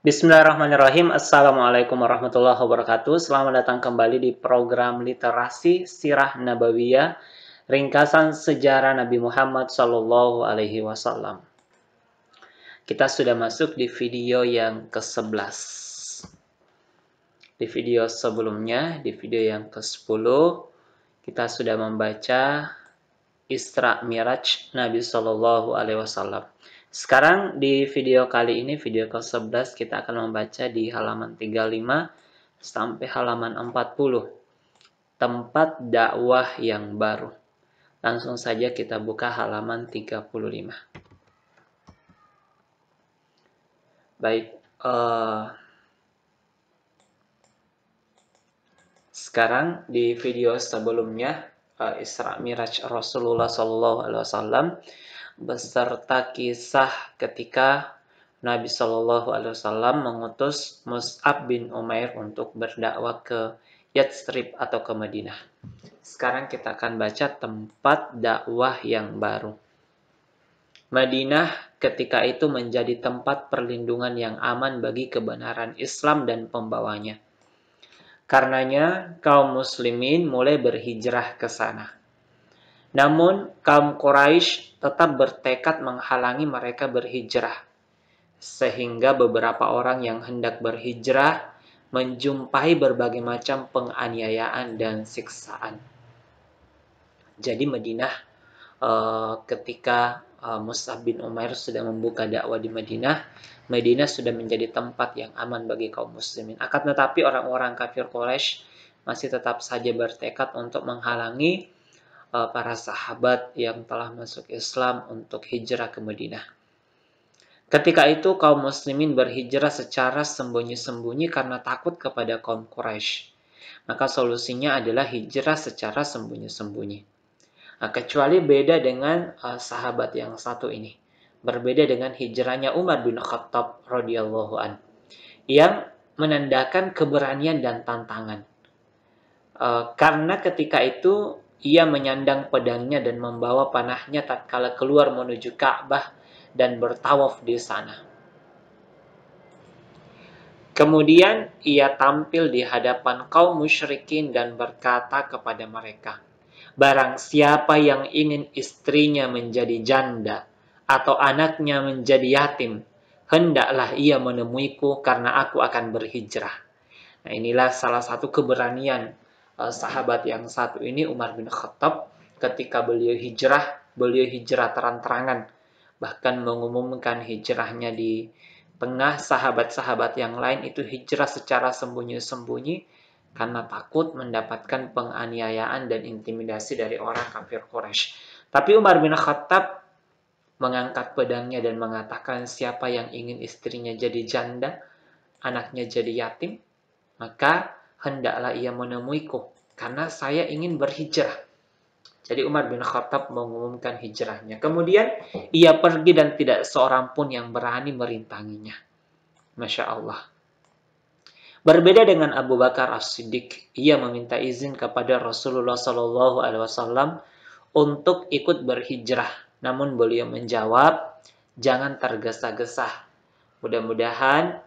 Bismillahirrahmanirrahim. Assalamualaikum warahmatullahi wabarakatuh. Selamat datang kembali di program Literasi Sirah Nabawiyah, ringkasan sejarah Nabi Muhammad Sallallahu Alaihi Wasallam. Kita sudah masuk di video yang ke-11. Di video sebelumnya, di video yang ke-10, kita sudah membaca Isra Miraj Nabi Sallallahu Alaihi Wasallam. Sekarang di video kali ini, video ke-11, kita akan membaca di halaman 35 sampai halaman 40. Tempat dakwah yang baru. Langsung saja kita buka halaman 35. Baik, sekarang di video sebelumnya, Isra Miraj Rasulullah Sallallahu Alaihi Wasallam beserta kisah ketika Nabi Shallallahu Alaihi Wasallam mengutus Mus'ab bin Umair untuk berdakwah ke Yathrib atau ke Madinah. Sekarang kita akan baca tempat dakwah yang baru. Madinah ketika itu menjadi tempat perlindungan yang aman bagi kebenaran Islam dan pembawanya. Karenanya kaum muslimin mulai berhijrah ke sana. Namun kaum Quraisy tetap bertekad menghalangi mereka berhijrah. Sehingga beberapa orang yang hendak berhijrah menjumpai berbagai macam penganiayaan dan siksaan. Jadi Madinah ketika Mus'ab bin Umair sudah membuka dakwah di Madinah, Madinah sudah menjadi tempat yang aman bagi kaum muslimin. Akan tetapi orang-orang kafir Quraisy masih tetap saja bertekad untuk menghalangi para sahabat yang telah masuk Islam untuk hijrah ke Madinah. Ketika itu kaum muslimin berhijrah secara sembunyi-sembunyi karena takut kepada kaum Quraisy. Maka solusinya adalah hijrah secara sembunyi-sembunyi. Nah, kecuali beda dengan sahabat yang satu ini. Berbeda dengan hijrahnya Umar bin Khattab radhiyallahu an, yang menandakan keberanian dan tantangan. Karena ketika itu ia menyandang pedangnya dan membawa panahnya tatkala keluar menuju Ka'bah dan bertawaf di sana. Kemudian ia tampil di hadapan kaum musyrikin dan berkata kepada mereka, "Barang siapa yang ingin istrinya menjadi janda atau anaknya menjadi yatim, hendaklah ia menemuiku karena aku akan berhijrah." Nah, inilah salah satu keberanian sahabat yang satu ini, Umar bin Khattab, ketika beliau hijrah terang-terangan. Bahkan mengumumkan hijrahnya di tengah sahabat-sahabat yang lain itu hijrah secara sembunyi-sembunyi karena takut mendapatkan penganiayaan dan intimidasi dari orang kafir Quraisy. Tapi Umar bin Khattab mengangkat pedangnya dan mengatakan, siapa yang ingin istrinya jadi janda, anaknya jadi yatim, maka hendaklah ia menemuiku, karena saya ingin berhijrah. Jadi Umar bin Khattab mengumumkan hijrahnya. Kemudian ia pergi dan tidak seorang pun yang berani merintanginya. Masya Allah. Berbeda dengan Abu Bakar As-Siddiq, ia meminta izin kepada Rasulullah SAW untuk ikut berhijrah. Namun beliau menjawab, jangan tergesa-gesa. Mudah-mudahan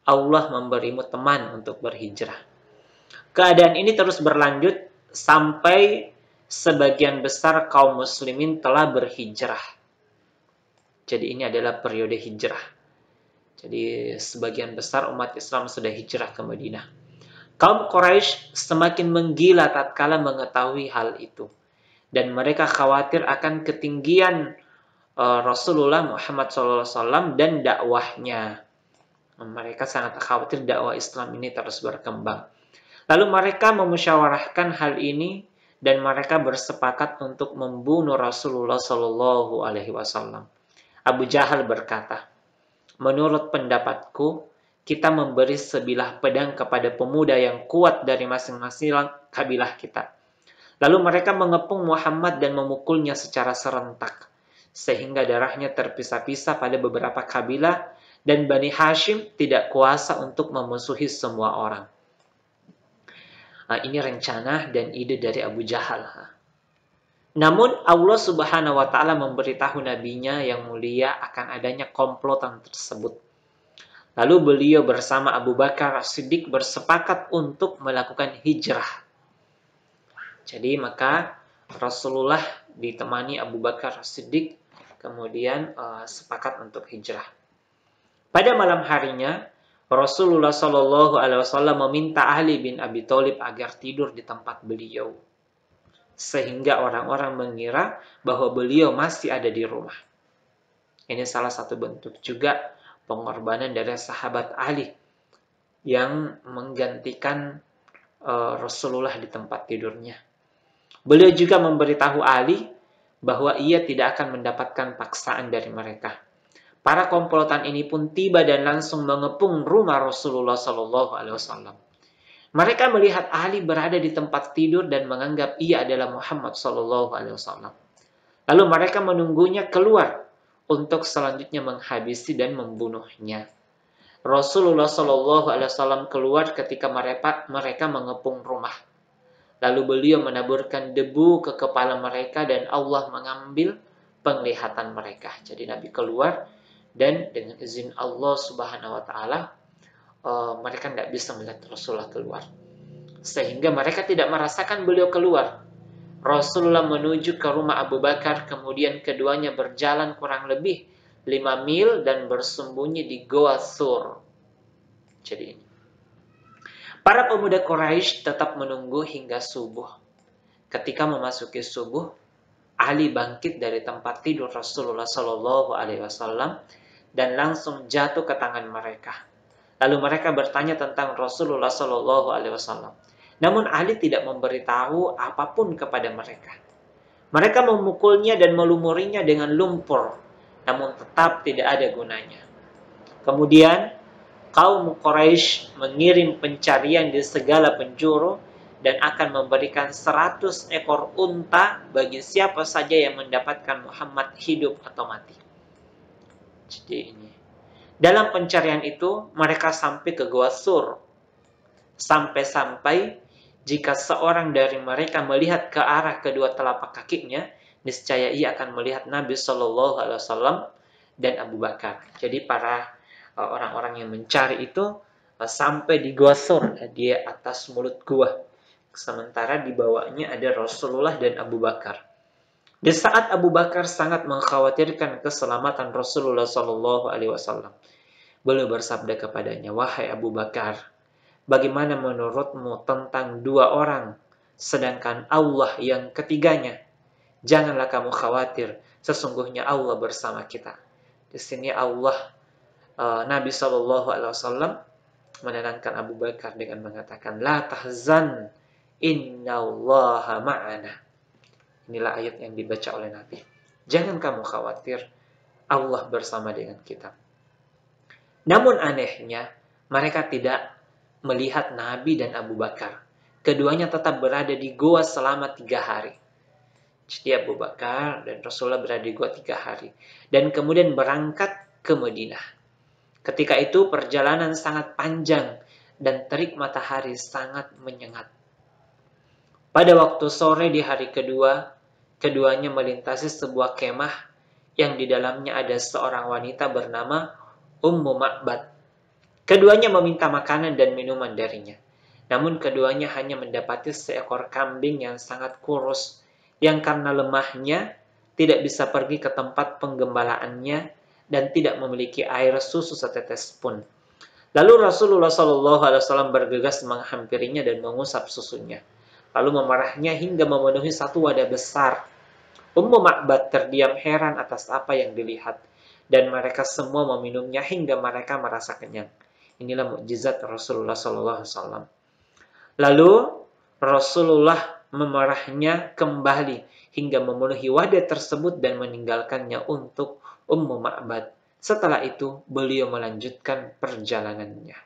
Allah memberimu teman untuk berhijrah. Keadaan ini terus berlanjut sampai sebagian besar kaum muslimin telah berhijrah. Jadi ini adalah periode hijrah. Jadi sebagian besar umat Islam sudah hijrah ke Madinah. Kaum Quraisy semakin menggila tatkala mengetahui hal itu. Dan mereka khawatir akan ketinggian Rasulullah Muhammad SAW dan dakwahnya. Mereka sangat khawatir dakwah Islam ini terus berkembang. Lalu mereka memusyawarahkan hal ini dan mereka bersepakat untuk membunuh Rasulullah Shallallahu Alaihi Wasallam. Abu Jahal berkata, menurut pendapatku, kita memberi sebilah pedang kepada pemuda yang kuat dari masing-masing kabilah kita. Lalu mereka mengepung Muhammad dan memukulnya secara serentak, sehingga darahnya terpisah-pisah pada beberapa kabilah dan Bani Hashim tidak kuasa untuk memusuhi semua orang. Ini rencana dan ide dari Abu Jahal. Namun Allah Subhanahu wa taala memberitahu nabinya yang mulia akan adanya komplotan tersebut. Lalu beliau bersama Abu Bakar As-Siddiq bersepakat untuk melakukan hijrah. Jadi maka Rasulullah ditemani Abu Bakar As-Siddiq kemudian sepakat untuk hijrah. Pada malam harinya, Rasulullah Shallallahu Alaihi Wasallam meminta Ali bin Abi Thalib agar tidur di tempat beliau, sehingga orang-orang mengira bahwa beliau masih ada di rumah. Ini salah satu bentuk juga pengorbanan dari sahabat Ali yang menggantikan Rasulullah di tempat tidurnya. Beliau juga memberitahu Ali bahwa ia tidak akan mendapatkan paksaan dari mereka. Para komplotan ini pun tiba dan langsung mengepung rumah Rasulullah Shallallahu Alaihi Wasallam. Mereka melihat Ali berada di tempat tidur dan menganggap ia adalah Muhammad Shallallahu Alaihi Wasallam. Lalu mereka menunggunya keluar untuk selanjutnya menghabisi dan membunuhnya. Rasulullah Shallallahu Alaihi Wasallam keluar ketika mereka mengepung rumah. Lalu beliau menaburkan debu ke kepala mereka dan Allah mengambil penglihatan mereka. Jadi Nabi keluar dan dengan izin Allah Subhanahu wa Ta'ala mereka tidak bisa melihat Rasulullah keluar, sehingga mereka tidak merasakan beliau keluar. Rasulullah menuju ke rumah Abu Bakar, kemudian keduanya berjalan kurang lebih 5 mil dan bersembunyi di Goa Sur. Jadi ini. Para pemuda Quraisy tetap menunggu hingga subuh. Ketika memasuki subuh, Ali bangkit dari tempat tidur Rasulullah Shallallahu Alaihi Wasallam dan langsung jatuh ke tangan mereka. Lalu mereka bertanya tentang Rasulullah Shallallahu Alaihi Wasallam. Namun Ali tidak memberitahu apapun kepada mereka. Mereka memukulnya dan melumurinya dengan lumpur, namun tetap tidak ada gunanya. Kemudian kaum Quraisy mengirim pencarian di segala penjuru dan akan memberikan 100 ekor unta bagi siapa saja yang mendapatkan Muhammad hidup atau mati. Jadi ini. Dalam pencarian itu, mereka sampai ke Goa Sur. Sampai-sampai jika seorang dari mereka melihat ke arah kedua telapak kakinya, niscaya ia akan melihat Nabi Shallallahu Alaihi Wasallam dan Abu Bakar. Jadi para orang-orang yang mencari itu sampai di Goa Sur, di atas mulut gua. Sementara di bawahnya ada Rasulullah dan Abu Bakar. Di saat Abu Bakar sangat mengkhawatirkan keselamatan Rasulullah Shallallahu Alaihi Wasallam, beliau bersabda kepadanya, "Wahai Abu Bakar, bagaimana menurutmu tentang dua orang, sedangkan Allah yang ketiganya? Janganlah kamu khawatir, sesungguhnya Allah bersama kita." Di sini Nabi Shallallahu Alaihi Wasallam menenangkan Abu Bakar dengan mengatakan, "La tahzan, innallaha ma'ana." Inilah ayat yang dibaca oleh Nabi. Jangan kamu khawatir, Allah bersama dengan kita. Namun anehnya, mereka tidak melihat Nabi dan Abu Bakar. Keduanya tetap berada di goa selama 3 hari. Jadi Abu Bakar dan Rasulullah berada di goa 3 hari. Dan kemudian berangkat ke Madinah. Ketika itu perjalanan sangat panjang dan terik matahari sangat menyengat. Pada waktu sore di hari kedua, keduanya melintasi sebuah kemah yang di dalamnya ada seorang wanita bernama Ummu Ma'bad. Keduanya meminta makanan dan minuman darinya. Namun keduanya hanya mendapati seekor kambing yang sangat kurus, yang karena lemahnya tidak bisa pergi ke tempat penggembalaannya dan tidak memiliki air susu setetes pun. Lalu Rasulullah SAW bergegas menghampirinya dan mengusap susunya. Lalu memarahnya hingga memenuhi satu wadah besar. Ummu Ma'bad terdiam heran atas apa yang dilihat. Dan mereka semua meminumnya hingga mereka merasa kenyang. Inilah mukjizat Rasulullah SAW. Lalu Rasulullah memarahnya kembali hingga memenuhi wadah tersebut dan meninggalkannya untuk Ummu Ma'bad. Setelah itu beliau melanjutkan perjalanannya.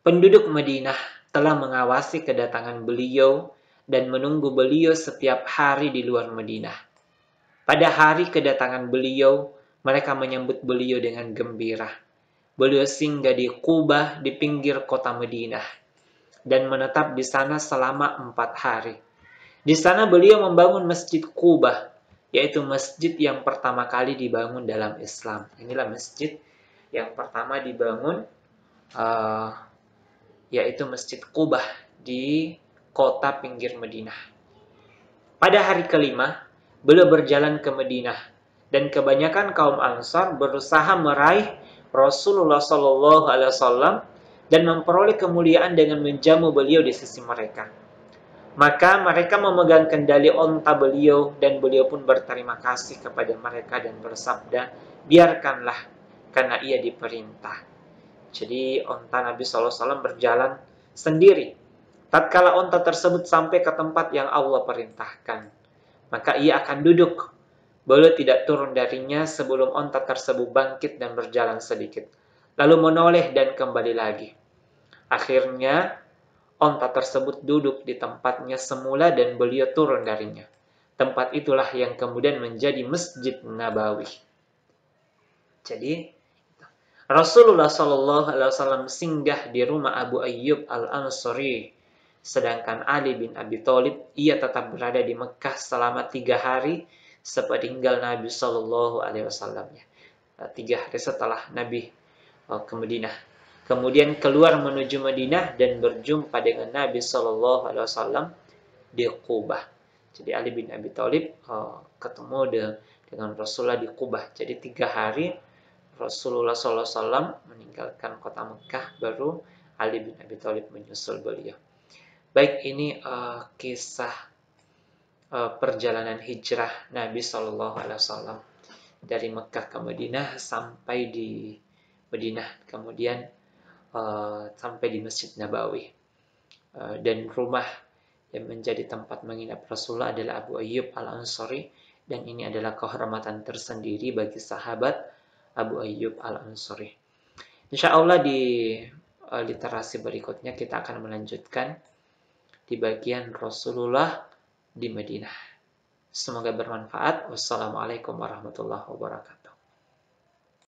Penduduk Madinah telah mengawasi kedatangan beliau dan menunggu beliau setiap hari di luar Madinah. Pada hari kedatangan beliau, mereka menyambut beliau dengan gembira. Beliau singgah di Qubah di pinggir kota Madinah dan menetap di sana selama 4 hari. Di sana beliau membangun Masjid Qubah yaitu masjid yang pertama kali dibangun dalam Islam. Inilah masjid yang pertama dibangun, yaitu Masjid Qubah di kota pinggir Madinah. Pada hari kelima, beliau berjalan ke Madinah, dan kebanyakan kaum Ansar berusaha meraih Rasulullah SAW dan memperoleh kemuliaan dengan menjamu beliau di sisi mereka. Maka mereka memegang kendali onta beliau, dan beliau pun berterima kasih kepada mereka dan bersabda, biarkanlah, karena ia diperintah. Jadi onta Nabi SAW berjalan sendiri. Tatkala onta tersebut sampai ke tempat yang Allah perintahkan, maka ia akan duduk. Beliau tidak turun darinya sebelum onta tersebut bangkit dan berjalan sedikit, lalu menoleh dan kembali lagi. Akhirnya onta tersebut duduk di tempatnya semula dan beliau turun darinya. Tempat itulah yang kemudian menjadi Masjid Nabawi. Jadi Rasulullah SAW singgah di rumah Abu Ayyub Al-Ansari, sedangkan Ali bin Abi Thalib ia tetap berada di Mekah selama 3 hari sepeninggal Nabi SAW. 3 hari setelah Nabi ke Madinah. Kemudian keluar menuju Madinah dan berjumpa dengan Nabi SAW di Qubah. Jadi Ali bin Abi Thalib ketemu dengan Rasulullah di Qubah. Jadi 3 hari Rasulullah SAW meninggalkan kota Mekah, baru Ali bin Abi Thalib menyusul beliau. Baik, ini kisah perjalanan hijrah Nabi SAW dari Mekah ke Madinah sampai di Madinah, kemudian sampai di Masjid Nabawi, dan rumah yang menjadi tempat menginap Rasulullah adalah Abu Ayyub Al-Ansari, dan ini adalah kehormatan tersendiri bagi sahabat Abu Ayyub Al-Ansari. Insya Allah di literasi berikutnya kita akan melanjutkan di bagian Rasulullah di Madinah. Semoga bermanfaat. Wassalamualaikum warahmatullahi wabarakatuh.